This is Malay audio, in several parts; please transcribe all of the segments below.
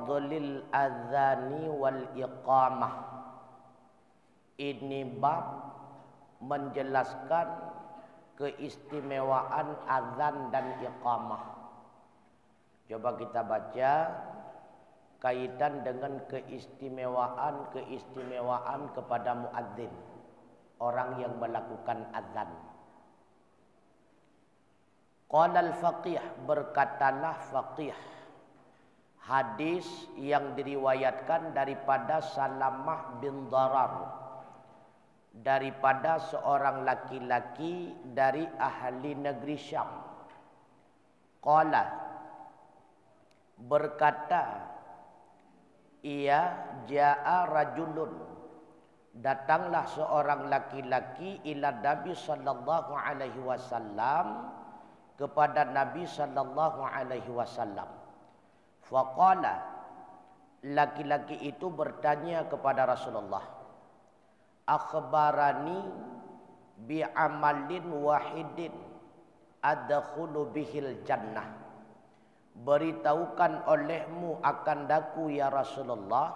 fadlil adzani wal iqamah. Ini bab menjelaskan keistimewaan azan dan iqamah. Coba kita baca kaitan dengan keistimewaan kepada muadzin, orang yang melakukan azan. Qala al-faqih, berkatalah faqih, hadis yang diriwayatkan daripada Salamah bin Darar, daripada seorang laki-laki dari ahli negeri Syam. Qala, berkata ia, jaa rajulun, datanglah seorang laki-laki ila Nabi sallallahu alaihi wasallam, kepada Nabi sallallahu alaihi wasallam. Faqala, laki-laki itu bertanya kepada Rasulullah, akhbarani bi amalin wahidin adkhulu bihil jannah. Beritahukan olehmu akan daku ya Rasulullah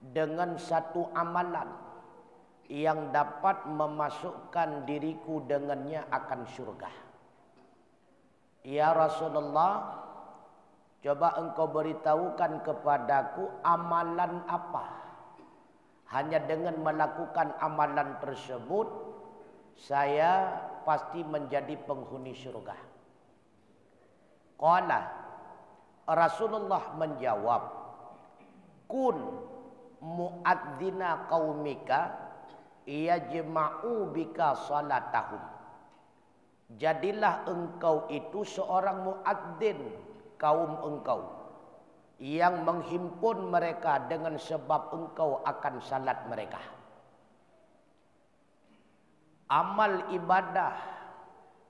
dengan satu amalan yang dapat memasukkan diriku dengannya akan syurga. Ya Rasulullah, coba engkau beritahukan kepadaku amalan apa? Hanya dengan melakukan amalan tersebut, saya pasti menjadi penghuni syurga. Qala, Rasulullah menjawab, kun muadzina qaumika yajma'u bika salatahum. Jadilah engkau itu seorang muadzin kaum engkau yang menghimpun mereka dengan sebab engkau akan salat mereka. Amal ibadah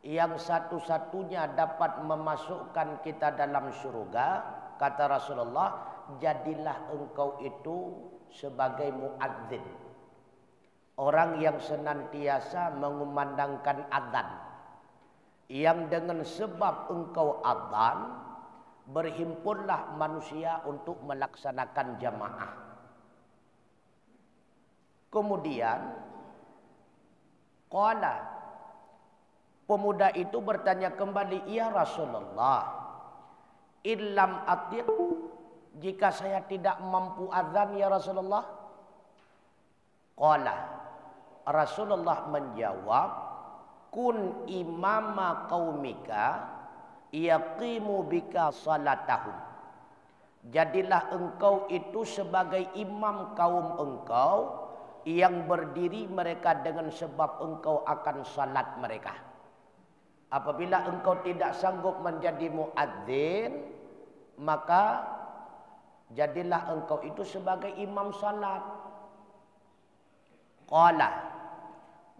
yang satu-satunya dapat memasukkan kita dalam syurga, kata Rasulullah, jadilah engkau itu sebagai muadzin, orang yang senantiasa mengumandangkan adzan, yang dengan sebab engkau adzan berhimpunlah manusia untuk melaksanakan jamaah. Kemudian qala, pemuda itu bertanya kembali, ya Rasulullah, illam atiq, jika saya tidak mampu adzan ya Rasulullah. Qala, Rasulullah menjawab, kun imama qaumika yaqimu bika salatahum. Jadilah engkau itu sebagai imam kaum engkau yang berdiri mereka dengan sebab engkau akan salat mereka. Apabila engkau tidak sanggup menjadi muadzin, maka jadilah engkau itu sebagai imam salat. Qala,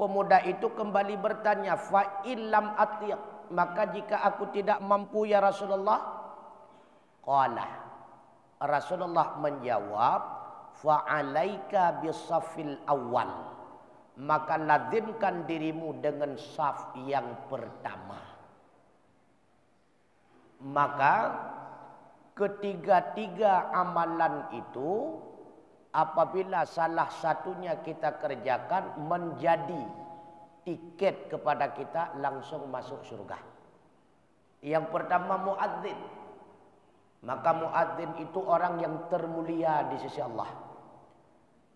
pemuda itu kembali bertanya, fa illam atiq, maka jika aku tidak mampu ya Rasulullah. Qala, Rasulullah menjawab, fa alaika bisafil awal, maka lazimkan dirimu dengan saf yang pertama. Maka ketiga-tiga amalan itu apabila salah satunya kita kerjakan menjadi tiket kepada kita langsung masuk surga. Yang pertama muadzin. Maka muadzin itu orang yang termulia di sisi Allah.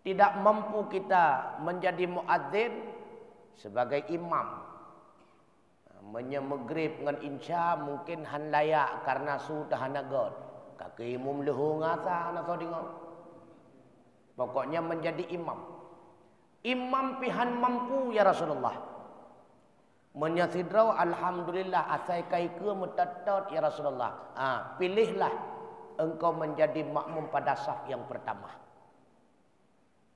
Tidak mampu kita menjadi muadzin sebagai imam. Menyemegrib dengan insya mungkin han layak karena sudah hanagot. Kaki imam lehu ngasa na todingo. Pokoknya menjadi imam. Imam pihan mampu ya Rasulullah. Menyasidrau alhamdulillah asai kaike mutatot ya Rasulullah. Pilihlah engkau menjadi makmum pada saf yang pertama.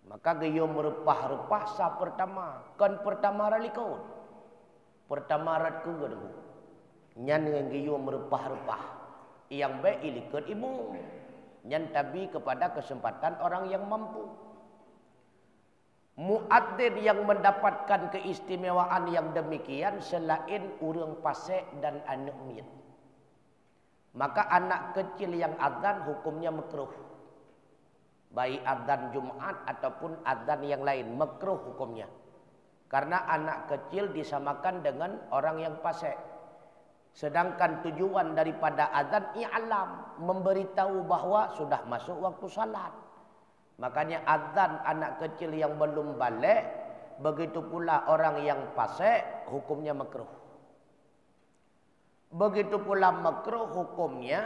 Maka gayo merepah-repah saf pertama. Kan pertama ralikau. Pertama rat ke gadu. Nyan dengan gayo merepah-repah. Yang baik ilikut ibu. Nyan tabi kepada kesempatan orang yang mampu. Muadzin yang mendapatkan keistimewaan yang demikian selain urang pasek dan anak miet. Maka anak kecil yang azan hukumnya makruh. Baik azan Jumat ataupun azan yang lain, makruh hukumnya. Karena anak kecil disamakan dengan orang yang fasik. Sedangkan tujuan daripada azan i'lam, memberitahu bahwa sudah masuk waktu salat. Makanya azan anak kecil yang belum balik, begitu pula orang yang fasik, hukumnya makruh. Begitu pula makruh hukumnya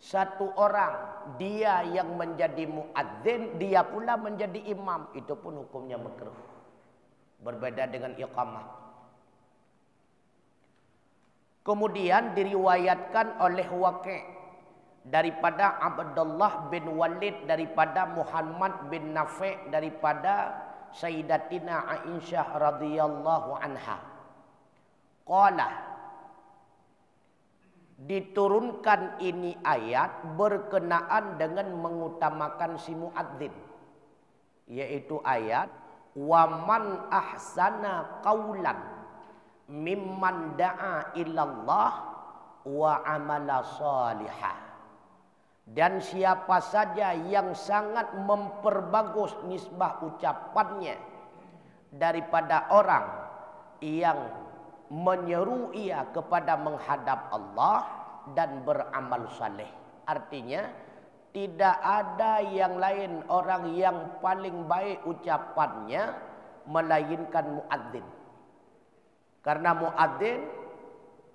satu orang, dia yang menjadi muadzin, dia pula menjadi imam, itu pun hukumnya makruh. Berbeda dengan iqamah. Kemudian diriwayatkan oleh Waqi' daripada Abdullah bin Walid, daripada Muhammad bin Nafi', daripada Sayyidatina Aisyah radhiyallahu anha. Qala, diturunkan ini ayat berkenaan dengan mengutamakan si muadzin, yaitu ayat wa man ahsana qaulan mimman da'a ilallah wa amala salihah. Dan siapa saja yang sangat memperbagus nisbah ucapannya daripada orang yang menyeru ia kepada menghadap Allah dan beramal saleh. Artinya tidak ada yang lain orang yang paling baik ucapannya melainkan muadzin. Karena muadzin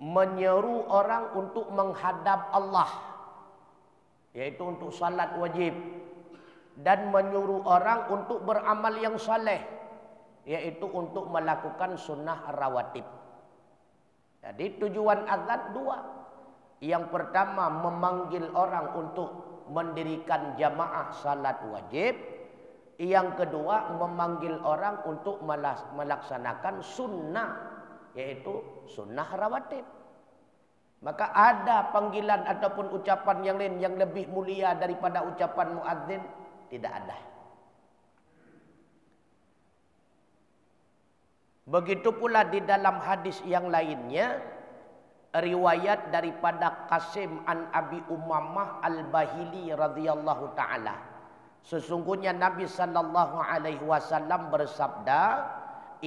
menyeru orang untuk menghadap Allah, yaitu untuk salat wajib, dan menyuruh orang untuk beramal yang saleh, yaitu untuk melakukan sunnah rawatib. Jadi tujuan azan dua. Yang pertama memanggil orang untuk mendirikan jamaah salat wajib. Yang kedua memanggil orang untuk melaksanakan sunnah, yaitu sunnah rawatib. Maka ada panggilan ataupun ucapan yang lain yang lebih mulia daripada ucapan muadzin? Tidak ada. Begitu pula di dalam hadis yang lainnya, riwayat daripada Qasim an Abi Umamah Al-Bahili radhiyallahu taala. Sesungguhnya Nabi sallallahu alaihi wasallam bersabda,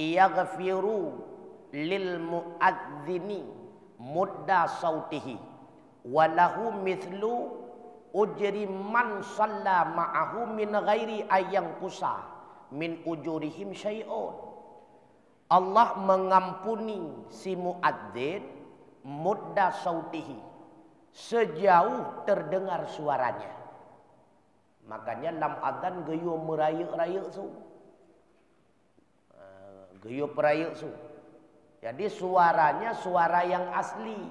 "Yaghfiru lil muadzini mudda sautihi wa lahu mithlu ujri man shalla ma'ahu min ghairi ayyan kusa min ujurihim syai'un." Allah mengampuni si muadzin mudda sautihi, sejauh terdengar suaranya. Makanya lam adzan geyo meraya-raya su. Geyo peraya su. Jadi suaranya suara yang asli.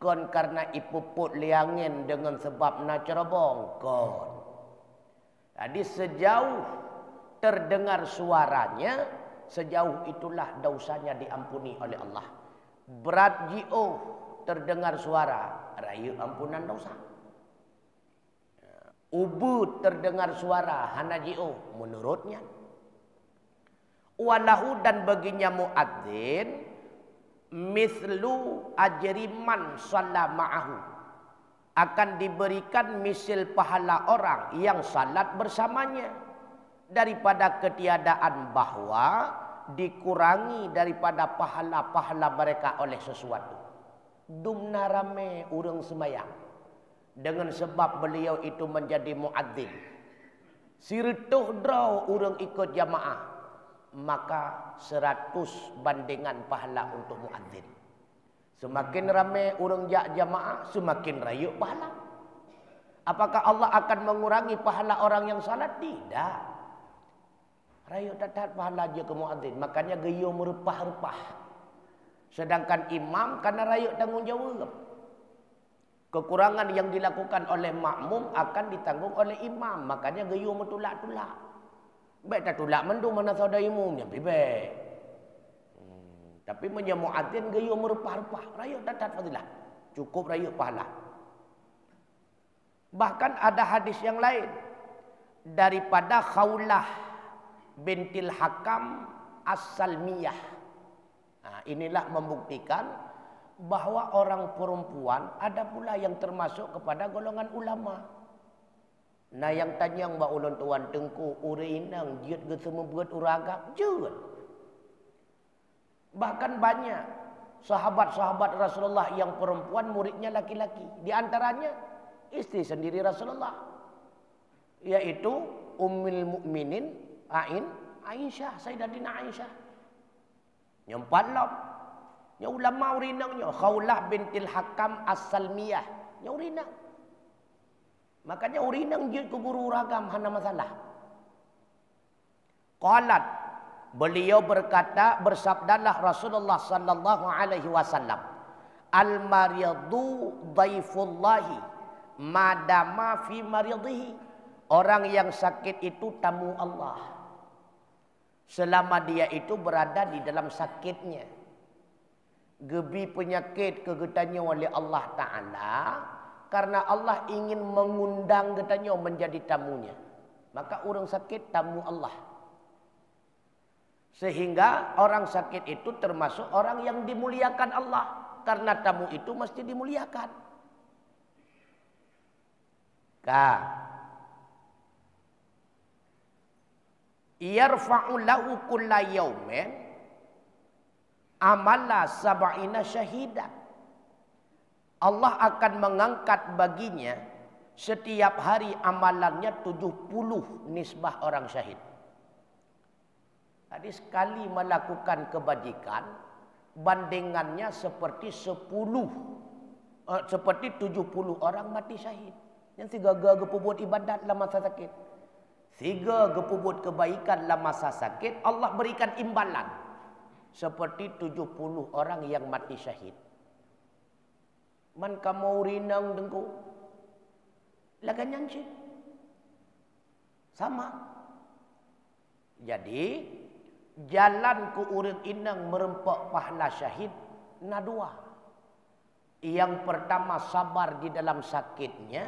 Kon karena ipuput liangin dengan sebab na cerebong kon. Jadi sejauh terdengar suaranya, sejauh itulah dosanya diampuni oleh Allah. Berat jio terdengar suara, rayu ampunan dosa. Ubud terdengar suara, hana jio menurutnya. Walahu dan baginya muadzin mislu ajriman shalla ma'ahu, akan diberikan misil pahala orang yang salat bersamanya, daripada ketiadaan bahwa dikurangi daripada pahala-pahala mereka oleh sesuatu. Dumna rame urang semayang dengan sebab beliau itu menjadi muadzin. Sirtuh draw urang ikut jamaah, maka 100 bandingan pahala untuk muadzin. Semakin ramai urang jamaah, semakin rayuk pahala. Apakah Allah akan mengurangi pahala orang yang salat? Tidak. Rayuk dapat pahala je ke muadzin. Makanya geyo merupah-rupah. Sedangkan imam karena rayuk tanggungjawab. Kekurangan yang dilakukan oleh makmum akan ditanggung oleh imam. Makanya geyo metulak-tulak. Baik tak tulak mendu mana saudara imamnya. Baik. Tapi punya muadzin geyo merupah-rupah. Rayuk dapat fadilah. Cukup rayuk pahala. Bahkan ada hadis yang lain daripada Khawlah bintil Hakam As-Salmiyah. Nah, inilah membuktikan bahwa orang perempuan ada pula yang termasuk kepada golongan ulama. Nah yang tanya mbak ulun tuan tengku urinang jiut ke semua buat uragam jiut. Bahkan banyak sahabat-sahabat Rasulullah yang perempuan muridnya laki-laki. Di antaranya istri sendiri Rasulullah, yaitu Ummul Mukminin Aisyah, Sayyidatina Aisyah. Nyempat lom. Nya ulama urinangnya Khawlah bintil Hakam As-Salmiyah. Nya urinang. Makanya urinang jiut ke guru ragam hana masalah. Qalat, beliau berkata, bersabdalah Rasulullah sallallahu alaihi wasallam, al-maryadu dhaifullahi madama fi maridhihi. Orang yang sakit itu tamu Allah selama dia itu berada di dalam sakitnya. Gebi penyakit kegetanya oleh Allah Ta'ala karena Allah ingin mengundang getanya menjadi tamunya. Maka orang sakit tamu Allah. Sehingga orang sakit itu termasuk orang yang dimuliakan Allah. Karena tamu itu mesti dimuliakan. Yarfa'u lahu kulla yaumin amala sab'ina syahidan. Allah akan mengangkat baginya setiap hari amalannya 70 nisbah orang syahid. Tadi sekali melakukan kebajikan bandingannya seperti 70 orang mati syahid. Yang 3 gepubuat ibadat dalam masa sakit, 3 gepubuat kebaikan dalam masa sakit, Allah berikan imbalan seperti 70 orang yang mati syahid. Man kamu rinang dengku lagan nyancin sama. Jadi jalan ku urip inang merempak pahala syahid na 2. Yang pertama sabar di dalam sakitnya,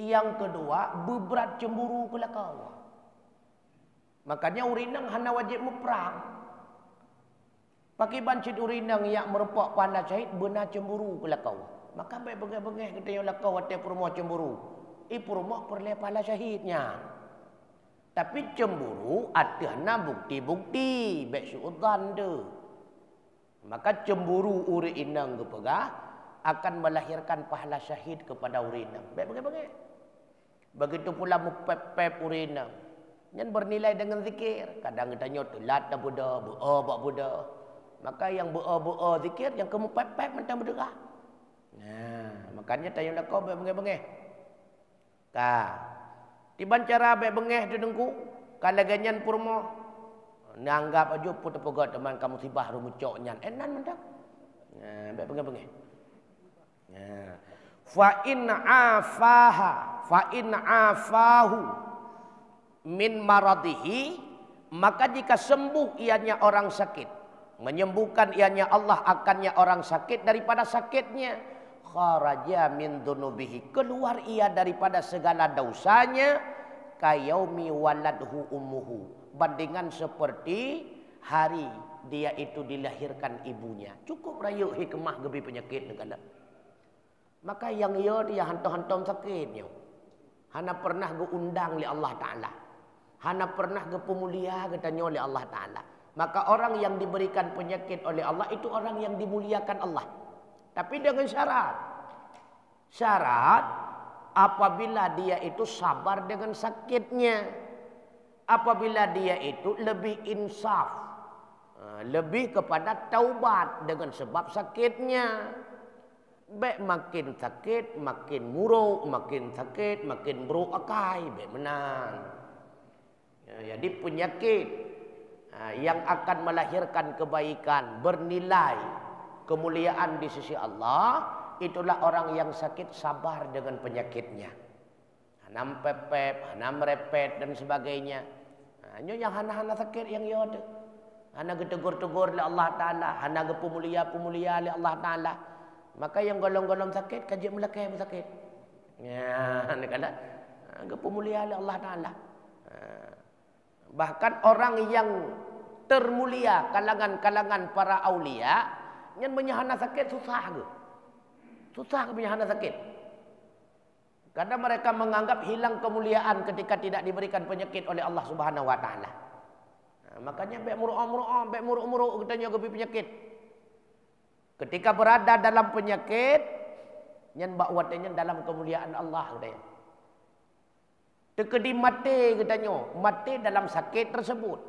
yang kedua beberat cemburu ke lakau. Makanya urinang hana wajib perang. Pakai bancit urinang yang merempak pahala syahid benar cemburu ke lakau. Maka baik bengah-bengah kita yang lakau hati perumah cemburu. Perumah perleh pahala syahidnya. Tapi cemburu ada bukti-bukti. Baik suudan tu. Maka cemburu uri inang kepegah akan melahirkan pahala syahid kepada uri inang. Baik bengah-bengah. Begitu pula mupep-pep uri inang. Yang bernilai dengan zikir. Kadang kita nyot lat dan buda, bu'a buda. Maka yang bu'a zikir, yang kamu pep-pep mentang berderah. Nah, makanya tayang dah kau bengeh-bengeh. Tiban cara bengeh tu dengku, kalau ganyan purmo, nanggap aja putu-pugat teman kamu sibah rumucok nyan. Enan mentang. Nah, bengeh-bengeh. Nah, fa in afahu min maradihi, maka jika sembuh ianya orang sakit, menyembuhkan ianya Allah akannya orang sakit daripada sakitnya, kharaja min dunubihi, keluar ia daripada segala dosanya, kayaumi waladhu ummuhu, bandingan seperti hari dia itu dilahirkan ibunya. Cukup rayu hikmah gebi penyakit negala. Maka yang dia hantam-hantam sakitnya, hana pernah geundang oleh Allah Ta'ala, hana pernah gepemulia katanya oleh Allah Ta'ala. Maka orang yang diberikan penyakit oleh Allah itu orang yang dimuliakan Allah. Tapi dengan syarat. Syarat apabila dia itu sabar dengan sakitnya. Apabila dia itu lebih insaf. Lebih kepada taubat dengan sebab sakitnya. Baik makin sakit, makin muruk, makin sakit, makin buruk akai. Baik menang. Jadi penyakit yang akan melahirkan kebaikan, bernilai kemuliaan di sisi Allah, itulah orang yang sakit sabar dengan penyakitnya. Hanam pepep, hanam merepet dan sebagainya. Hanya yang hana-hana sakit yang ia ada. Hana getegur-tegur oleh Allah Ta'ala, hana gepemulia-pemulia oleh Allah Ta'ala. Maka yang golong-golong sakit, kaji melekai sakit. Ya, kata gepemulia oleh Allah Ta'ala. Bahkan orang yang termulia kalangan-kalangan para aulia Yang menyahana sakit susah ke? Susah ke menyahana sakit? Karena mereka menganggap hilang kemuliaan ketika tidak diberikan penyakit oleh Allah Subhanahu wa taala. Makanya baik muruk katanya gebi penyakit. Ketika berada dalam penyakit, nyan bak watenya dalam kemuliaan Allah katanya. Tekedi mati katanya, mati dalam sakit tersebut.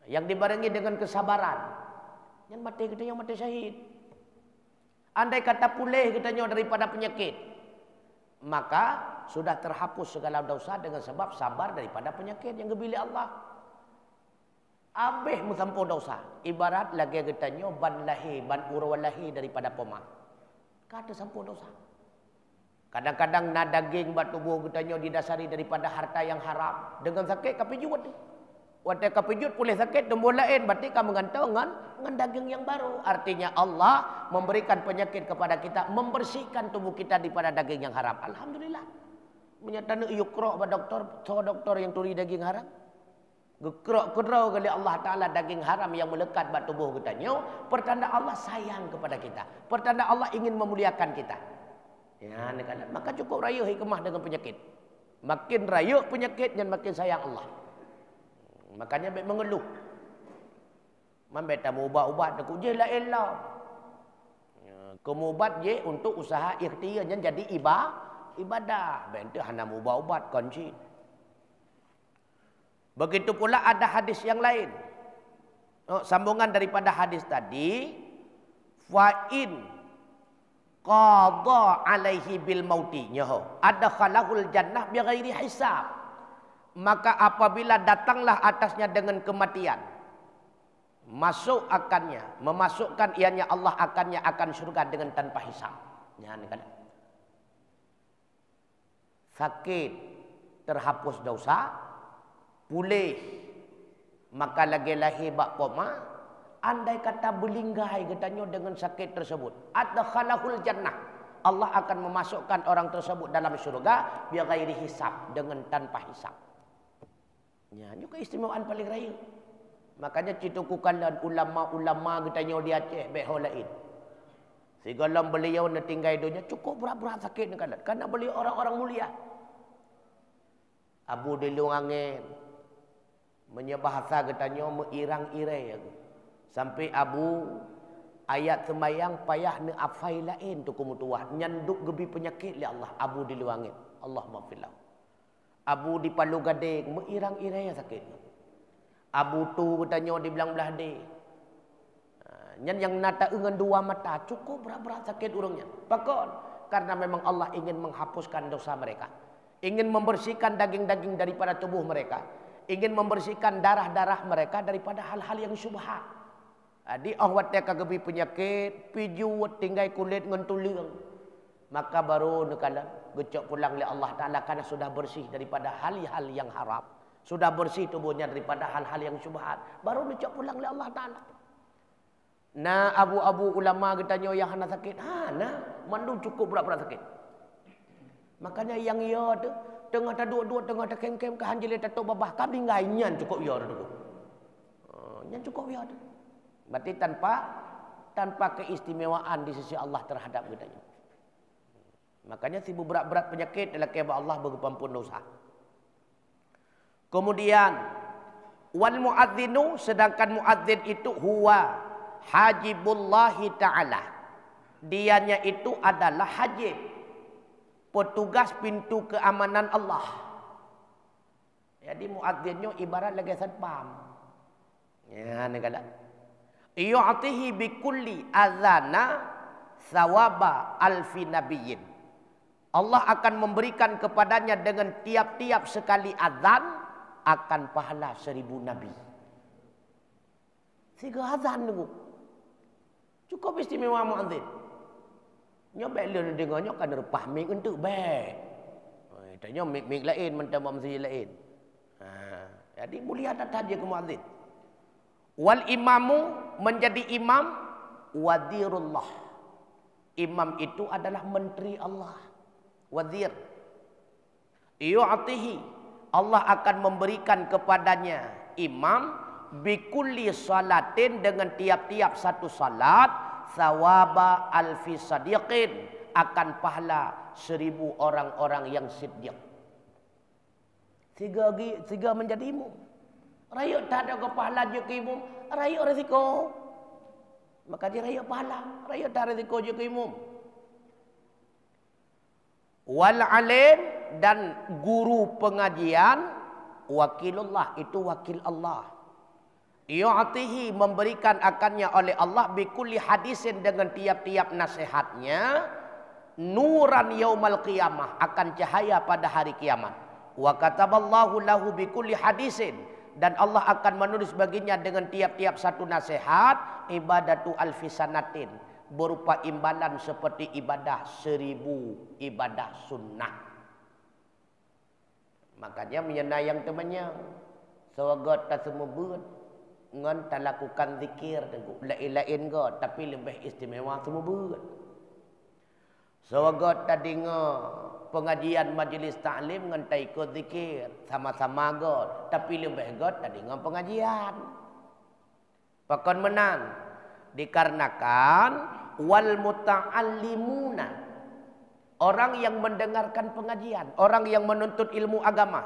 Yang dibarengi dengan kesabaran. Nyan mati katanya mati syahid. Andai kata pulih katanya daripada penyakit, maka sudah terhapus segala dosa dengan sebab sabar daripada penyakit yang gebili Allah. Abih musampo dosa. Ibarat lagi katanya ban lahi, ban urwalahi daripada poma. Kada sampo dosa. Kadang-kadang na daging bat tubuh katanya didasari daripada harta yang haram. Dengan sakit kapijut. Waktu kapijut pulih sakit dembul lain berarti kamu menggantung dengan daging yang baru. Artinya Allah memberikan penyakit kepada kita, membersihkan tubuh kita daripada daging yang haram. Alhamdulillah. Menyatakan yukrok pada doktor yang turi daging haram. Gekrok kedrau kali Allah Ta'ala daging haram yang melekat pada tubuh katanya. Pertanda Allah sayang kepada kita. Pertanda Allah ingin memuliakan kita. Ya, maka cukup rayuh hikmah dengan penyakit. Makin rayuh penyakit dan makin sayang Allah. Makanya baik mengeluh. Membeta ubat-ubat aku je la elah. Kemubat je untuk usaha ikhtiar yang jadi ibadah. Bente hana ubat-ubat kunci. Begitu pula ada hadis yang lain. Sambungan daripada hadis tadi, fa'in qada alaihi bil mauti nyaho adkhalahul jannah bighairi hisab. Maka apabila datanglah atasnya dengan kematian, memasukkan ianya Allah akannya akan surga dengan tanpa hisab. Ya, kan? Sakit terhapus dosa, pulih, maka lagi lahir bak poma. Andai kata belinggai katanya dengan sakit tersebut, adkhalahul jannah, Allah akan memasukkan orang tersebut dalam surga bighairi hisab, dengan tanpa hisab. Ya, ini keistimewaan paling raya. Makanya citukukan ulama-ulama katanya di Aceh beho lain. Segala beliau nak tinggal dunia cukup berat-berat sakit ni kan. Karena beliau orang-orang mulia. Abu di Luangin menyebahasa katanya meirang-irai aku. Sampai Abu ayat sembayang payah ne afai lain tu kumutuah nyanduk gebi penyakit li Allah. Abu di Luangin. Allah maafillah. Abu di Palu Gading meirang-irai sakit. Abu tu katanya di belang belah de. Yang nata dengan dua mata cukup berat-berat sakit urungnya. Pakon karena memang Allah ingin menghapuskan dosa mereka. Ingin membersihkan daging-daging daripada tubuh mereka. Ingin membersihkan darah-darah mereka daripada hal-hal yang syubhat. Di awat dia kagebi penyakit, piju tinggal kulit ngentuliang. Maka baru nekalan gecok pulang oleh Allah Ta'ala karena sudah bersih daripada hal-hal yang haram. Sudah bersih tubuhnya daripada hal-hal yang syubhat. Baru gecok pulang oleh Allah Ta'ala. Nah abu-abu ulama katanya yang hana sakit. Mandu cukup berat-berat sakit. Makanya yang ia tu tengah dua tengah kengkem kehanjil tato babah kami ngainyan cukup ia tu. Nyan cukup ia tu. Berarti tanpa keistimewaan di sisi Allah terhadap katanya. Makanya si berat-berat penyakit adalah keba Allah berpampun dosa. Kemudian wal muadzinu, sedangkan muadzin itu huwa hajibullahi ta'ala. Dianya itu adalah hajib, petugas pintu keamanan Allah. Jadi muadzinnya ibarat lagi satpam. Ya, ni kala. Yu'tihi bikulli azana sawaba alfi nabiyyin. Allah akan memberikan kepadanya dengan tiap-tiap sekali azan akan pahala 1000 nabi. Tiga azan tu. Cukup istimewa muadzin. Nya baik le dengarnya kan repah mik untuk baik. Tanya mik lain mentang masjid lain. Jadi mulia datang dia ke muadzin. Wal imamu, menjadi imam wadirullah. Imam itu adalah menteri Allah. Wazir. Yu'tihi, Allah akan memberikan kepadanya imam bikulli salatin dengan tiap-tiap satu salat sawaba alfi sadiqin akan pahala 1000 orang-orang yang siddiq. Tiga menjadi imam. Rakyat tak ada pahala je ke imam, rakyat risiko. Maka dia rakyat pahala, rakyat tak risiko je ke imam. Wal alim dan guru pengajian wakilullah itu wakil Allah. Yu'atihi memberikan akannya oleh Allah bikulli hadisin dengan tiap-tiap nasihatnya nuran yaumal qiyamah akan cahaya pada hari kiamat. Wa kataballahu lahu bikulli hadisin dan Allah akan menulis baginya dengan tiap-tiap satu nasihat ibadatu alfisanatin berupa imbalan seperti ibadah 1000 ibadah sunnah. Makanya menyenayang temannya sewagat tak semua buat ngan tak lakukan zikir lain-lain go tapi lebih istimewa semua buat. Sewagat tak dengar pengajian majlis taklim ngan tak ikut zikir sama-sama go tapi lebih go tak dengar pengajian. Pakon menang dikarenakan wal muta'allimuna orang yang mendengarkan pengajian, orang yang menuntut ilmu agama.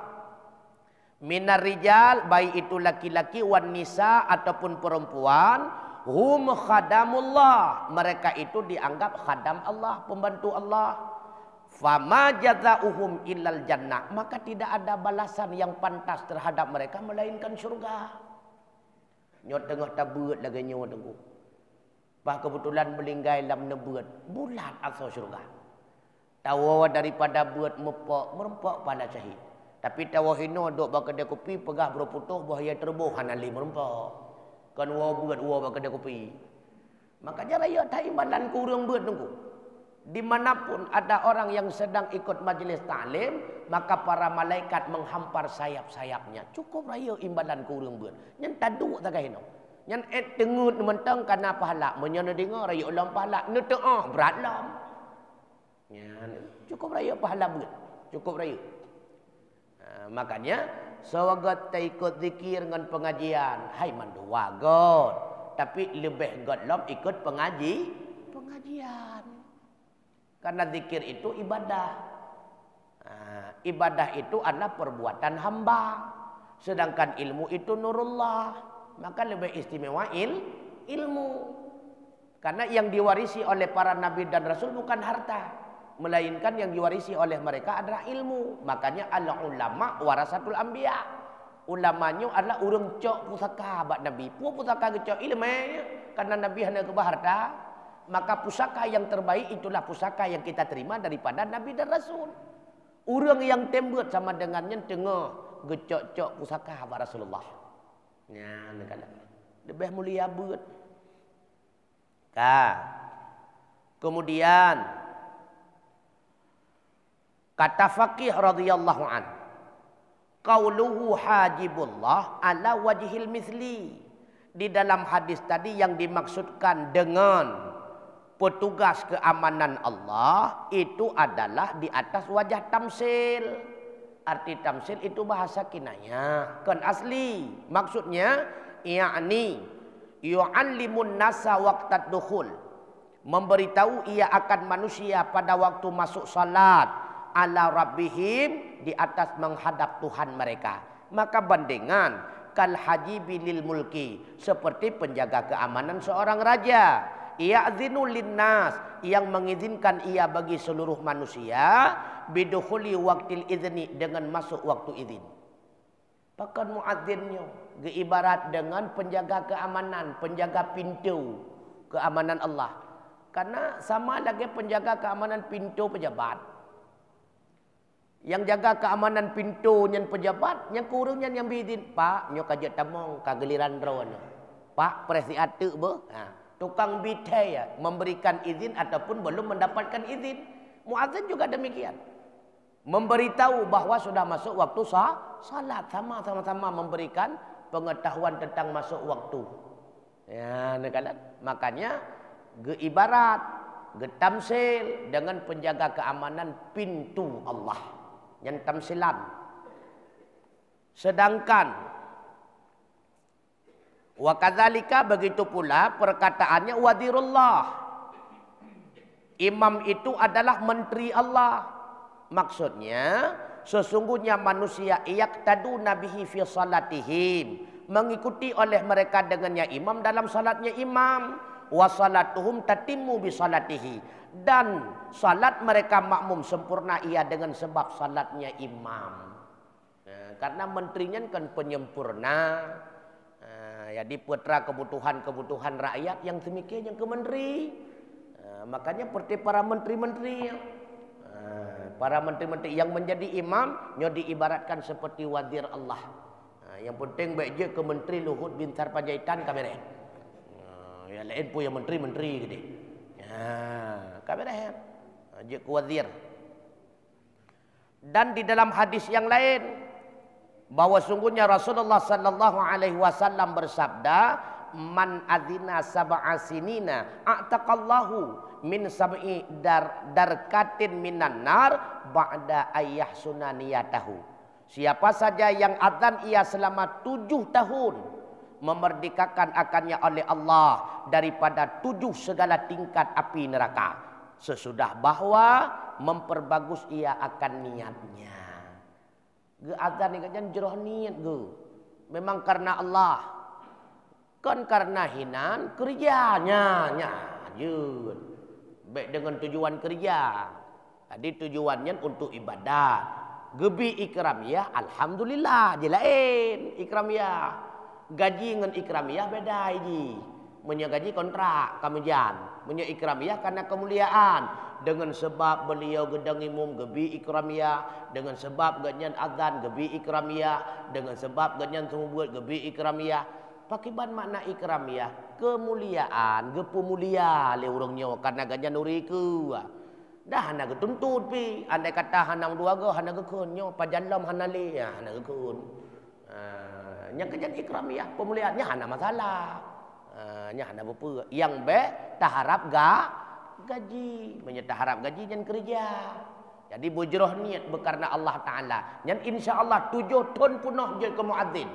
Minar rijal baik itu laki-laki wan nisa ataupun perempuan hum khadamullah mereka itu dianggap khadam Allah, pembantu Allah. Fama jazaohum illal jannah maka tidak ada balasan yang pantas terhadap mereka melainkan syurga. Nyot tengah tabut lagi nyot tengku. Bah kebetulan melinggai dalam nebuat bulan asal syurga. Tawa daripada buat merempok pada syahid. Tapi tawa hino duk bak kedai kopi pegah berputuh bahaya terbuh hanali merempok. Kan wa buat wa bak kedai kopi. Makanya raya tak imbalan kurang buat tunggu. Dimanapun ada orang yang sedang ikut majlis taklim, maka para malaikat menghampar sayap-sayapnya. Cukup raya imbalan kurang buat. Yang taduk tak hino. Yang tengut mentang karena pahala. Menyana dengar raya ulam pahala. Nutu'ah berat lam. Ya, cukup raya pahala buat. Cukup raya. Makanya sewagat tak ikut zikir dengan pengajian. Hai mandu wagot. Tapi lebih god lam ikut pengajian. Karena zikir itu ibadah. Ibadah itu adalah perbuatan hamba. Sedangkan ilmu itu nurullah. Maka lebih istimewa ilmu. Karena yang diwarisi oleh para nabi dan rasul bukan harta. Melainkan yang diwarisi oleh mereka adalah ilmu. Makanya al-ulama warasatul anbiya. Ulamanya adalah urang cok pusaka bak nabi. Pusaka cok ilmu. Karena nabi hanya kebah harta. Maka pusaka yang terbaik itulah pusaka yang kita terima daripada nabi dan rasul. Urang yang tembut sama dengannya tengah gecok-cok pusaka bak Rasulullah. Ya, lebih mulia buat. Kemudian kata faqih radhiyallahu an, qauluhu hajibullah ala wajhil misli. Di dalam hadis tadi yang dimaksudkan dengan petugas keamanan Allah itu adalah di atas wajah tamsil. Arti tamsil itu bahasa kinayah, kan asli. Maksudnya yakni yu'allimun nasa waqtat dukhul. Memberitahu ia akan manusia pada waktu masuk salat ala rabbihim di atas menghadap Tuhan mereka. Maka bandingan kal hajibi lil mulki seperti penjaga keamanan seorang raja. Ya'zinu linnas yang mengizinkan ia bagi seluruh manusia bidukhuli waqtil izni dengan masuk waktu izin. Bahkan muadzinnya ibarat dengan penjaga keamanan, penjaga pintu keamanan Allah. Karena sama lagi penjaga keamanan pintu pejabat. Yang jaga keamanan pintu yang pejabat, yang kurangnya yang berizin, Pak, nyo kajak tamong kageliran drone. Pak, presi atu be. Tukang bitai ya, memberikan izin ataupun belum mendapatkan izin. Muazzin juga demikian. Memberitahu bahwa sudah masuk waktu salat. Sama-sama memberikan pengetahuan tentang masuk waktu. Ya, makanya ibarat getamsil dengan penjaga keamanan pintu Allah. Yang tamsilan. Sedangkan Wa kadzalika begitu pula perkataannya wadirullah. Imam itu adalah menteri Allah. Maksudnya sesungguhnya manusia iyaktadu nabihi fi salatihim, mengikuti oleh mereka dengannya imam dalam salatnya imam. Wa salatuhum tatimmu bi salatihi, dan salat mereka makmum sempurna ia dengan sebab salatnya imam. Karena menterinya kan penyempurna. Jadi putra kebutuhan rakyat yang demikian yang ke menteri. Makanya seperti para menteri-menteri. Para menteri-menteri yang menjadi imam nyo diibaratkan seperti wadir Allah. Yang penting baik je ke menteri Luhut bin Sarpanjaitan kamera. Yang lain pun yang menteri-menteri gitu. Kamera je ke wadir. Dan di dalam hadis yang lain bahwa sungguhnya Rasulullah sallallahu alaihi wasallam bersabda, man adzina sab'a sinina a'taqallahu min sab'i darkatin minan nar ba'da ayyah sunaniyatahu. Siapa saja yang adzan ia selama 7 tahun, memerdekakan akannya oleh Allah daripada 7 segala tingkat api neraka, sesudah bahwa memperbagus ia akan niatnya. Ge adzan ni kan jeroh niat ge. Memang karena Allah. Kan karena hinan kerjanya nya jeun. Baik dengan tujuan kerja. Tadi tujuannya untuk ibadat. Gebi ikramiyah alhamdulillah je lain ikramiyah. Gaji dengan ikramiyah beda iki. Munnya gaji kontrak kamujan. Munnya ikramiyah karena kemuliaan. Dengan sebab beliau gedang imum gebi ikramiyah, dengan sebab ganyan azan gebi ikramiyah, dengan sebab ganyan sumbuat gebi ikramiyah. Pakiban makna ikramiyah kemuliaan, gepu mulia le urangnya karena ganyan uriku. Dah hana getuntut pi, andai kata hanang dua ge hana gekeunnya pajanlam hana le ya hana gekeun. Nya ganyan ikramiyah pemuliaannya hana masalah. Nya hana beupeuk. Yang be taharap gaji, menyerta harap gaji dan kerja. Jadi bujroh niat berkarena Allah Ta'ala. Dan insya Allah 7 tahun punah je ke muadzin.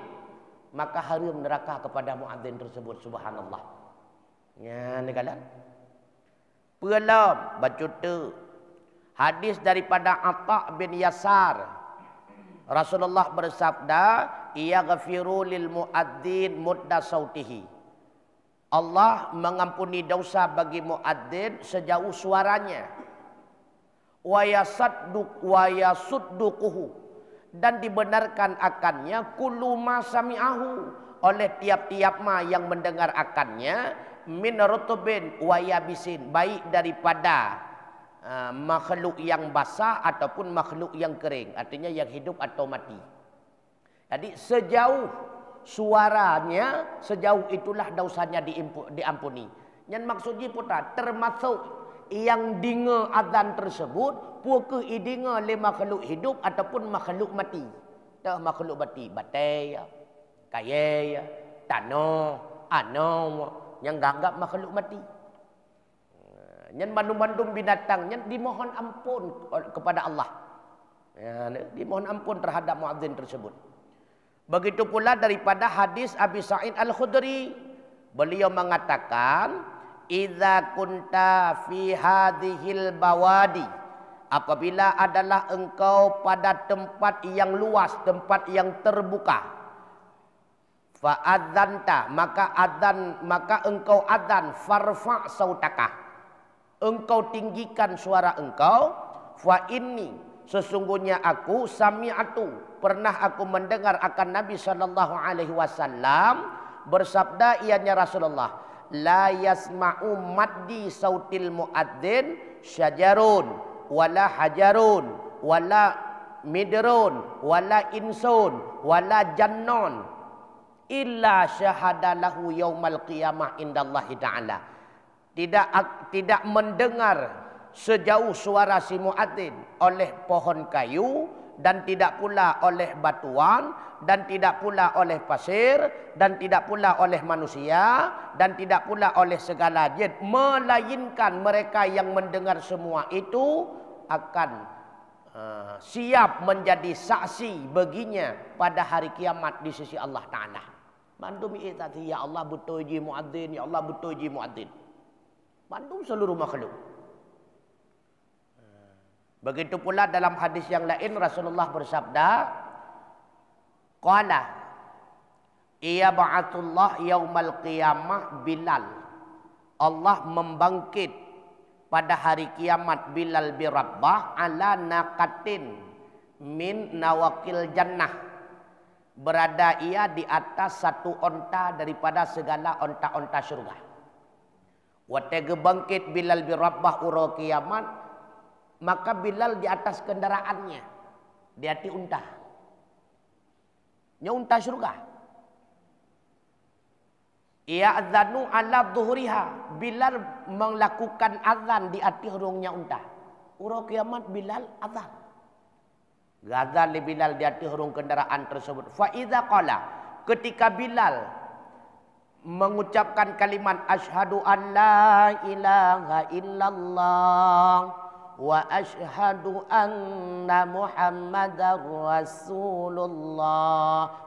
Maka harum neraka kepada muadzin tersebut. Subhanallah. Ya, ni kala. Pelom, baca tu. Hadis daripada Atta bin Yasar. Rasulullah bersabda, "Yaghfiru lil muadzin mudda sautihi." Allah mengampuni dosa bagi muadzin sejauh suaranya. Wa yasudduquhu, dan dibenarkan akannya kullu ma sami'ahu, oleh tiap-tiap ma yang mendengar akannya, min rutubin wa yabisin, baik daripada makhluk yang basah ataupun makhluk yang kering, artinya yang hidup atau mati. Jadi sejauh suaranya, sejauh itulah dosanya diampuni. Yang maksudnya putra termasuk yang dengar azan tersebut puke idinga le makhluk hidup ataupun makhluk mati. Dah makhluk mati, batai ya, kaya ya, tanah, anau yang ganggap makhluk mati. Yang bandum-bandum binatang yang dimohon ampun kepada Allah. Ya, dimohon ampun terhadap muadzin tersebut. Begitu pula daripada hadis Abi Sa'id Al-Khudri, beliau mengatakan, "Idza kunta fi hadhil bawadi", apabila adalah engkau pada tempat yang luas, tempat yang terbuka, fa adzanta, maka engkau adzan, farfa sautaka, engkau tinggikan suara engkau, fa inni, sesungguhnya aku sami'atu, pernah aku mendengar akan Nabi sallallahu alaihi wasallam bersabda, ianya Rasulullah, la yasma'u maddi sautil muadzin syajarun wala hajarun wala midrun wala insun wala jannon illa syahadalahu yaumal qiyamah indallahi ta'ala. Tidak mendengar sejauh suara si muadzin oleh pohon kayu, dan tidak pula oleh batuan, dan tidak pula oleh pasir, dan tidak pula oleh manusia, dan tidak pula oleh segala jin, melainkan mereka yang mendengar semua itu akan siap menjadi saksi baginya pada hari kiamat di sisi Allah Ta'ala. Mandum tadi, ya Allah betul ji muadzin, ya Allah betul ji muadzin. Mandum seluruh makhluk. Begitu pula dalam hadis yang lain Rasulullah bersabda, qala iya ba'atullah yaumal qiyamah Bilal. Allah membangkit pada hari kiamat Bilal bin Rabah ala naqatin min nawakil jannah. Berada ia di atas satu onta daripada segala onta-onta syurga. Waktu bangkit Bilal bin Rabah uro kiamat, maka Bilal di atas kendaraannya, di hati unta. Nya unta syurga. Ia azanu ala dhuhriha. Bilal melakukan azan di hati hurungnya unta. Uro kiamat Bilal azan. Gazal li Bilal di hati hurung kendaraan tersebut. Fa idza qala, ketika Bilal mengucapkan kalimat asyhadu an la ilaha illallah wa asyhadu anna muhammadar rasulullah,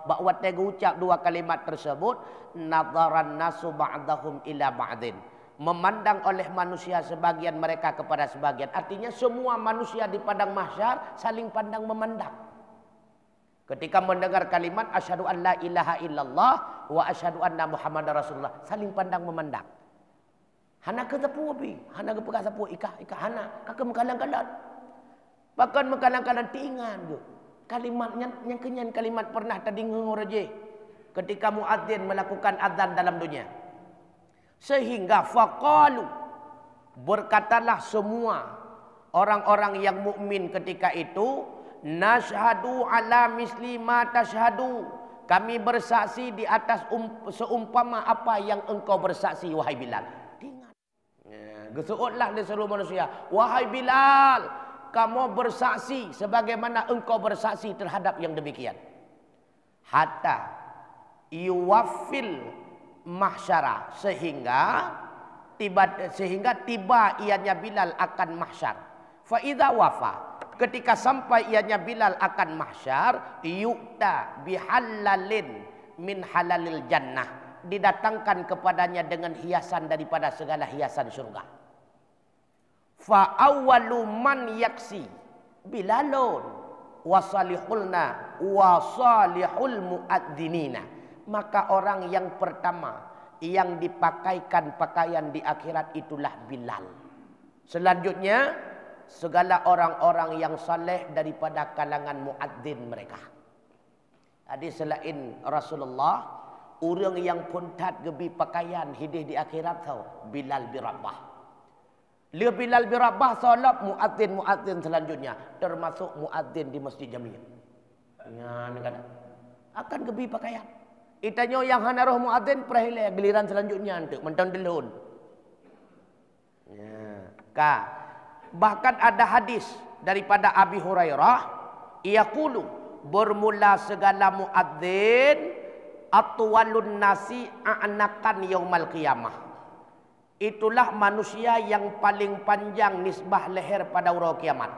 bahwa tega ucap dua kalimat tersebut, nadharan nasu ba'dahum ila ba'din, memandang oleh manusia sebagian mereka kepada sebagian. Artinya semua manusia di padang mahsyar saling pandang memandang. Ketika mendengar kalimat asyhadu an la ilaha illallah wa asyhadu anna muhammadar rasulullah, saling pandang memandang. Hana ke tepu api, hana ke pekas sapu ika hana, kakak mekalang-kalang. Bahkan mekalang-kalang tingan tu. Kalimatnya yang kenyan kalimat pernah tadi ngoroje ketika muadzin melakukan azan dalam dunia. Sehingga faqalu, berkatalah semua orang-orang yang mukmin ketika itu, nashhadu ala misli ma tashhadu, kami bersaksi di atas seumpama apa yang engkau bersaksi wahai Bilal. Ingat, gesuutlah di seluruh manusia, wahai Bilal, kamu bersaksi sebagaimana engkau bersaksi terhadap yang demikian. Hatta yuwaffil mahsyara, sehingga tiba ianya Bilal akan mahsyar. Fa idza wafa, ketika sampai ianya Bilal akan mahsyar, yu'ta bihalalin min halalil jannah, didatangkan kepadanya dengan hiasan daripada segala hiasan surga. Fa awwalu man yaksi Bilalun wa salihulna wa salihul muadzzinina, maka orang yang pertama yang dipakaikan pakaian di akhirat itulah Bilal. Selanjutnya segala orang-orang yang saleh daripada kalangan muadzin mereka. Jadi selain Rasulullah, orang yang puntat gebi pakaian hidih di akhirat tahu Bilal bin Rabah. Dia Bilal bin Rabah solat muadzin selanjutnya, termasuk muadzin di Masjid Jamiah. Ya, akan gebi pakaian. Itanya yang hana roh muadzin perahile giliran selanjutnya untuk mentang delun. Ya. Bahkan ada hadis daripada Abi Hurairah, yaqulu, bermula segala muadzin atwalun nasi a'nakan yaumal qiyamah. Itulah manusia yang paling panjang nisbah leher pada urau kiamat.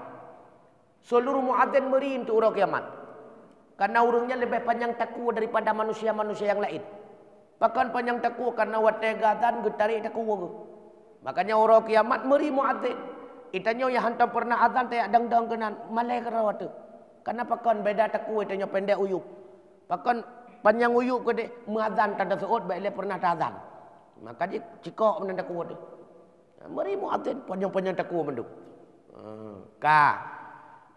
Seluruh muadzin meri untuk urau kiamat. Karena urungnya lebih panjang takwa daripada manusia-manusia yang lain. Bahkan panjang takwa karena wategatan getari takwa. Makanya orang kiamat meri muadzin. Itanya yang hantar pernah azan tak dang-dang kenan malai kerawat tu. Karena pakon beda takwa itanya pendek uyup. Pakon panjang uyup ke dek muadzan tanda seot baik le pernah azan. Maka dia cikok menanda takwa tu. Meri muadzin panjang-panjang takwa menduk.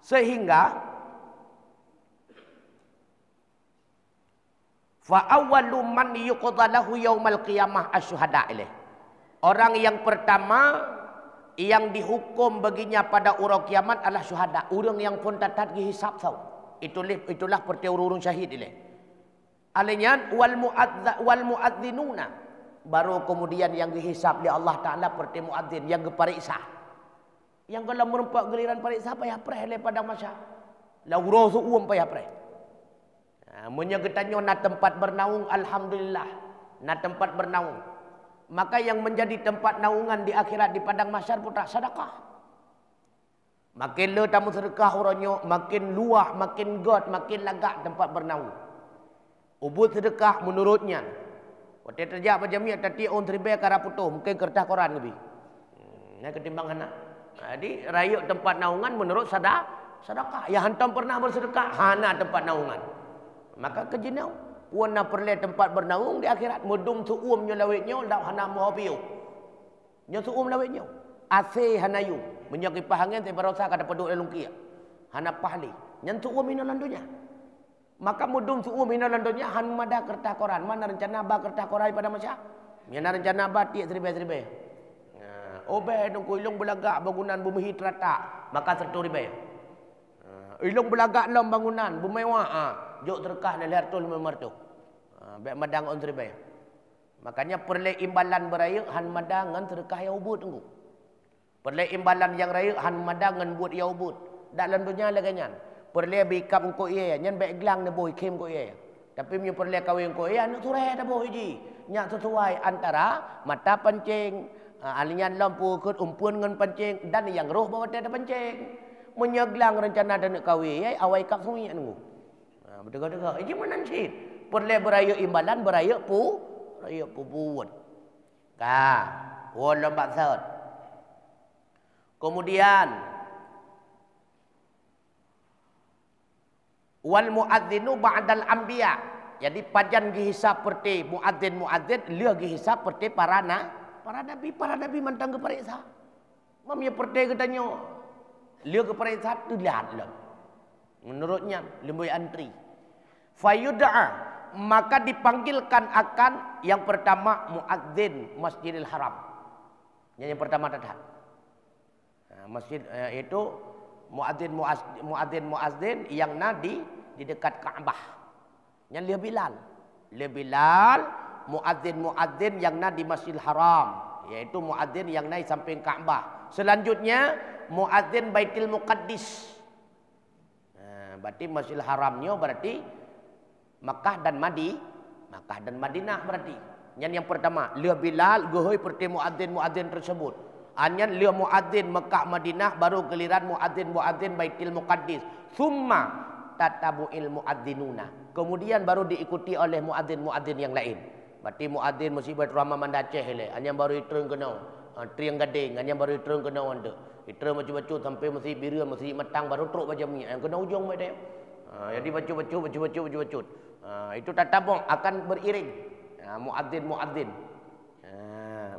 Sehingga fa awwalu man yuqda lahu yaumal qiyamah asyhada ilaih. Orang yang pertama yang dihukum baginya pada urang kiamat adalah syuhada, orang yang pun tatat dihisab tahu. Itulah seperti urang syahid ilaih. Alanya wal muadzinuna, baru kemudian yang dihisab oleh Allah Taala seperti muadzin yang gepariksa. Yang kalau merempak giliran pariksa payah preh pada masa. La urang su payah preh. Menyegetannya na tempat bernaung, alhamdulillah, na tempat bernaung. Maka yang menjadi tempat naungan di akhirat di padang mahsyar putra sedekah. Makin le tamu sedekah orangnya, makin luah, makin god, makin lagak tempat bernaung. Ubud sedekah menurutnya. Waktu terjak macam ni tadi on tribe kara putuh mungkin kertas koran lebih. Nah ketimbang anak. Jadi rayuk tempat naungan menurut sedekah. Ya hantam pernah bersedekah hana tempat naungan. Maka kejinau wana perle tempat bernaung di akhirat mudum suum nyo lawitnyo dak hana mo piu. Nyo suum lawitnyo. Ase hanayu menyaki pahangen te barosa kada peduk lelungkia. Hana pahli. Nyan suum ino landunya. Maka mudum suum ino landunya han mada kertas koran. Mana rencana ba kertas koran pada masya? Mana rencana ba tiak seribe-seribe. Obe nungku ilung belagak bangunan bumi hitrata. Maka sertu ribe. Ilung belagak lom bangunan bumewah. Jok terkah na leher tu memar tu. Baik madang on seribe. Makanya perle imbalan berayuk han madangan terkah ya ubud tunggu. Perle imbalan yang rayuk han madangan buat ya ubud. Dak landunya laganyan. Perle bikap engko ye nyan baik glang ne boy kem ko ye. Tapi menyu perle kawin ko ye anu sure dah boy ji. Nyak sesuai antara mata pancing, alinyan lampu kut umpun ngan pancing dan yang roh bawa ada pancing. Menyeglang rencana dan kawin ye awai kap sunyi nunggu. Betul-betul. Ini mana sih? Perle berayuk imbalan berayuk buat. Kah, won lomba saut. Kemudian wal muadzinu ba'dal anbiya. Jadi pajan gihisap seperti muadzin dia gihisap seperti para nabi mantang ke periksa. Mamnya perti katanya dia ke periksa tu lihat lah. Menurutnya lembui antri. Fayud'a maka dipanggilkan akan yang pertama muadzin Masjidil Haram. Yang pertama datang. Masjid itu muadzin yang nadi di dekat Kaabah. Yang dia Bilal muadzin yang nadi Masjidil Haram, yaitu muadzin yang naik samping Kaabah. Selanjutnya muadzin Baitul Muqaddis. Berarti Masjidil Haramnya berarti Makkah dan Madinah berarti. Yang pertama, dia Bilal gohoi seperti muadzin tersebut. Anyan liya muadzin Mekah Madinah baru giliran muadzin Baitul Muqaddis. Summa tatabu'il muadzinuna. Kemudian baru diikuti oleh muadzin yang lain. Berarti muadzin mesti berrahmah mandaceh le. Anyan baru itreng kena. Triang gading anyan baru itreng kena anda. Itreng bacu-bacu sampai mesti biru mesti matang baru truk macam ni. Yang kena ujung mai dia. Jadi bacu. Itu tatabu' akan beriring. Muadzin.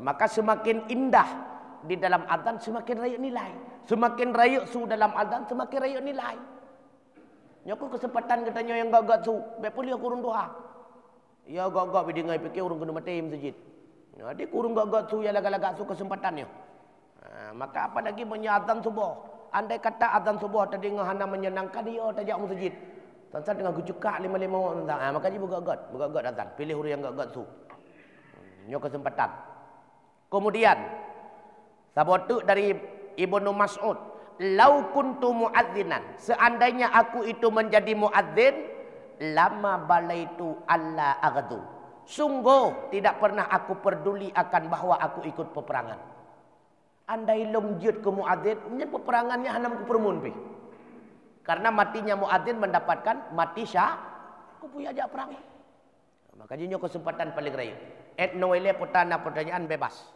Maka semakin indah di dalam azan semakin rayuk nilai. Semakin rayuk su dalam azan semakin rayuk nilai. Nyaku kesempatan katanya yang gagak su. Baik pun dia kurung doa. Ya gagak bidi ngai fikir urung kena mati masjid. Jadi kurung gagak su ya laga-laga su kesempatannya. Maka apa lagi punya azan subuh. Andai kata azan subuh tadi ngahana menyenangkan dia tajak masjid. Tanpa dengan gucukak 5-5 tentang. Maka dia bergagat azan. Pilih orang yang gagak su. Nyaku kesempatan. Kemudian sabotu dari Ibnu Mas'ud, "Lau kuntu muadzinan." Seandainya aku itu menjadi muadzin, lama balaitu alla aghdu. Sungguh tidak pernah aku peduli akan bahwa aku ikut peperangan. Andai longjut ke muadzin, ini peperangannya hanam ku permun pi. Karena matinya muadzin mendapatkan mati syah, aku punya ajak perang. Makanya kesempatan paling raya. Etnoile pertanyaan bebas.